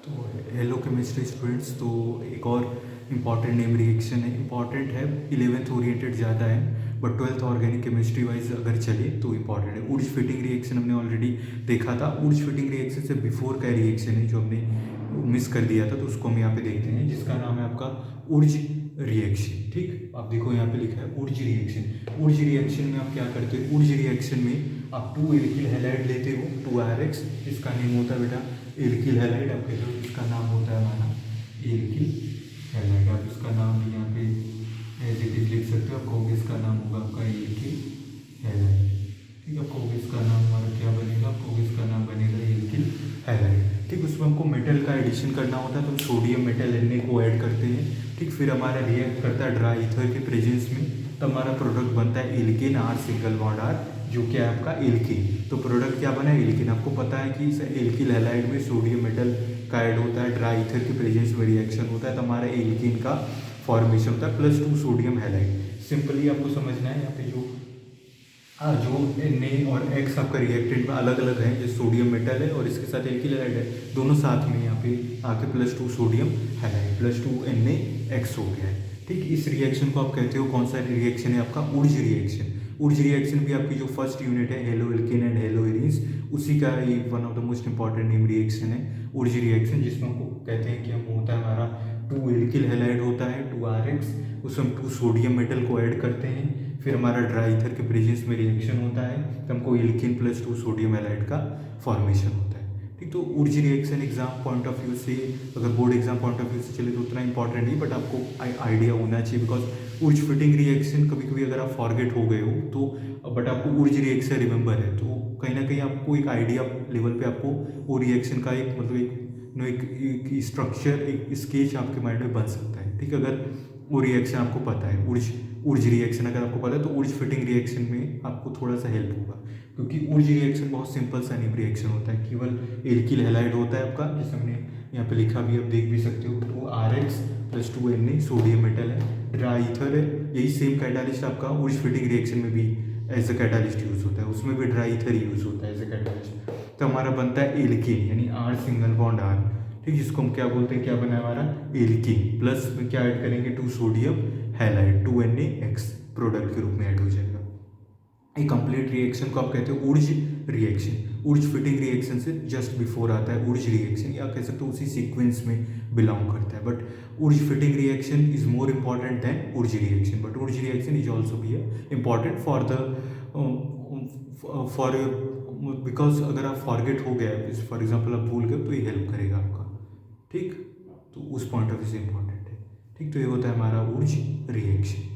तो hello chemistry students. तो एक और इम्पॉर्टेंट नेम रिएक्शन है, इम्पॉर्टेंट है, 11th ओरिएंटेड ज़्यादा है but 12th organic chemistry wise अगर चले तो इम्पॉर्टेंट है। उर्ज फिटिंग रिएक्शन हमने ऑलरेडी देखा था। उर्ज फिटिंग रिएक्शन से बिफोर का रिएक्शन है जो हमने मिस कर दिया था, तो उसको हम यहाँ पे देखते हैं, जिसका नाम है आपका उर्ज रिएक्शन। ठीक, आप देखो यहाँ पे लिखा है उर्ज रिएक्शन। उर्ज रिएक्शन में आप क्या करते हो, उर्ज रिएक्शन में आप 2 एल्किल हैलाइड लेते हो, 2RX, इसका नेम होता है बेटा एल्किल हैलाइड। आप कहते हो इसका नाम होता है हमारा एल्किल हैलाइड। आप इसका नाम भी यहाँ पे एज इट इज लिख सकते हो। आप कहोगे इसका नाम होगा आपका एल्किल हैलाइड। ठीक है, आप कहोगे इसका नाम हमारा क्या बनेगा, आप कहोगे इसका नाम बनेगा एल्किल हैलाइड। ठीक, उसमें हमको मेटल का एडिशन करना होता है, तो हम सोडियम मेटल Na को ऐड करते हैं। ठीक, फिर हमारा रिएक्ट करता है ड्राई ईथर के प्रेजेंस में, तो हमारा प्रोडक्ट बनता है alkane R single bond R, जो क्या है आपका एल्केन। तो प्रोडक्ट क्या बना है, एल्केन। आपको पता है कि इस एल्किल हैलाइड में सोडियम मेटल का ऐड होता है, ड्राई ईथर के प्रेजेंस में रिएक्शन होता है, तो हमारा एल्केन का फॉर्मेशन होता है +2 सोडियम हैलाइड। सिंपली आपको समझना है यहाँ पे जो Na और X आपका रिएक्टेंट में अलग अलग है, जो सोडियम मेटल है और इसके साथ एल्किल हैलाइड है, दोनों साथ में यहाँ पे आके +2 सोडियम हैलाइड +2 NaX हो गया है। ठीक, इस रिएक्शन को आप कहते हो, कौन सा रिएक्शन है आपका, उर्ज रिएक्शन। उर्ज रिएक्शन भी आपकी जो फर्स्ट यूनिट है halo alkane and halo arenes, उसी का ही one of the most important name reaction है उर्ज रिएक्शन, जिसमें हमको कहते हैं कि हम होता है हमारा 2 एल्किल हैलाइड होता है 2RX, उसमें हम 2 सोडियम मेटल को ऐड करते हैं, फिर हमारा ड्राई ईथर के प्रेजेंस में रिएक्शन होता है, तो हमको एल्केन +2 सोडियम हैलाइड का फॉर्मेशन होता है। ठीक, तो Wurtz reaction exam point of view से, अगर board exam point of view से चले तो उतना इंपॉर्टेंट नहीं, बट आपको आइडिया होना चाहिए, बिकॉज उर्ज फिटिंग रिएक्शन कभी कभी अगर आप फॉरगेट हो गए हो तो, बट आपको उर्ज रिएक्शन रिमेंबर है, तो कहीं ना कहीं आपको एक आइडिया लेवल पे आपको वो रिएक्शन का एक मतलब एक स्ट्रक्चर, एक स्केच आपके माइंड में बन सकता है। ठीक, अगर वो रिएक्शन आपको पता है, उर्ज रिएक्शन अगर आपको पता है, तो उर्ज फिटिंग रिएक्शन में आपको थोड़ा सा हेल्प होगा, क्योंकि उर्ज रिएक्शन बहुत सिंपल सा नेम रिएक्शन होता है, केवल एल्किल हैलाइड होता है आपका, जैसे हमने यहाँ पे लिखा भी, आप देख भी सकते हो, 2RX +2 Na, सोडियम मेटल है, ड्राई ईथर है। यही सेम कैटालिस्ट आपका उर्ज फिटिंग रिएक्शन में भी एज अ कैटालिस्ट यूज होता है, उसमें भी ड्राई ईथर यूज होता है एज अ कैटालिस्ट। तो हमारा बनता है एल्केन, यानी R सिंगल बॉन्ड R। ठीक, जिसको हम क्या बोलते हैं, क्या बना है हमारा एल्केन, प्लस में क्या ऐड करेंगे 2 सोडियम हैलाइड 2 NaX प्रोडक्ट के रूप में ऐड हो जाएगा। एक कंप्लीट रिएक्शन को आप कहते हो उर्ज रिएक्शन। उर्ज फिटिंग रिएक्शन से जस्ट बिफोर आता है उर्ज रिएक्शन, या कह सकते हो उसी सीक्वेंस में बिलोंग करता है, but Wurtz Fittig reaction is more important than Wurtz reaction, but Wurtz reaction is also भी important for the for because अगर आप फॉरगेट हो गया, फॉर एग्जाम्पल आप भूल गए, तो ये हेल्प करेगा आपका। ठीक, तो उस पॉइंट ऑफ व्यू से इंपॉर्टेंट है। ठीक, तो ये होता है हमारा उर्ज रिएक्शन।